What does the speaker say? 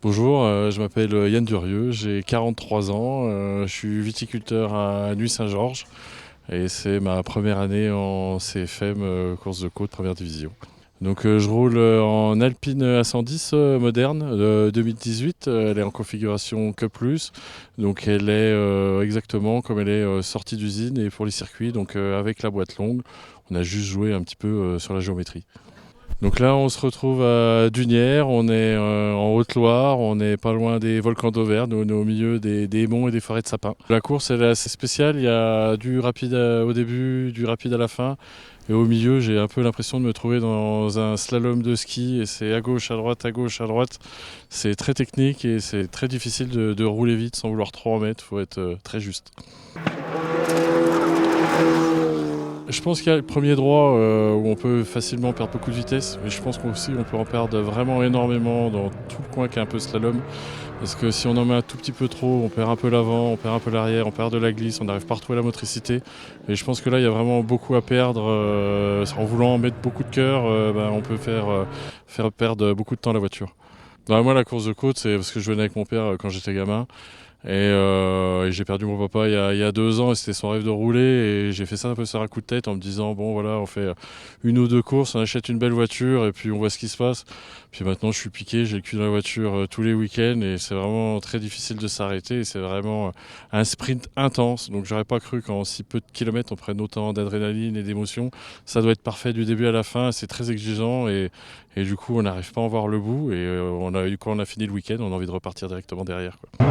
Bonjour, je m'appelle Yann Durieux, j'ai 43 ans, je suis viticulteur à Nuit-Saint-Georges et c'est ma première année en CFM, course de côte première division. Donc je roule en Alpine A110 moderne 2018, elle est en configuration Cup Plus, donc elle est exactement comme elle est sortie d'usine et pour les circuits, donc avec la boîte longue, on a juste joué un petit peu sur la géométrie. Donc là, on se retrouve à Dunières, on est en Haute-Loire, on n'est pas loin des volcans d'Auvergne, on est au milieu des monts et des forêts de sapins. La course, elle est assez spéciale, il y a du rapide au début, du rapide à la fin. Et au milieu, j'ai un peu l'impression de me trouver dans un slalom de ski et c'est à gauche, à droite, à gauche, à droite. C'est très technique et c'est très difficile de rouler vite sans vouloir trop en mettre, il faut être très juste. Je pense qu'il y a le premier droit où on peut facilement perdre beaucoup de vitesse, mais je pense qu'aussi on peut en perdre vraiment énormément dans tout le coin qui est un peu slalom. Parce que si on en met un tout petit peu trop, on perd un peu l'avant, on perd un peu l'arrière, on perd de la glisse, on n'arrive pas à retrouver la motricité. Et je pense que là, il y a vraiment beaucoup à perdre. En voulant en mettre beaucoup de cœur, on peut faire perdre beaucoup de temps à la voiture. Moi, la course de côte, c'est parce que je venais avec mon père quand j'étais gamin. Et j'ai perdu mon papa il y a 2 ans et c'était son rêve de rouler et j'ai fait ça un peu sur un coup de tête en me disant bon voilà on fait une ou deux courses, on achète une belle voiture et puis on voit ce qui se passe. Puis maintenant je suis piqué, j'ai le cul dans la voiture tous les week-ends et c'est vraiment très difficile de s'arrêter et c'est vraiment un sprint intense. Donc j'aurais pas cru qu'en si peu de kilomètres on prenne autant d'adrénaline et d'émotion. Ça doit être parfait du début à la fin, c'est très exigeant et du coup on n'arrive pas à en voir le bout et quand on a fini le week-end on a envie de repartir directement derrière, quoi.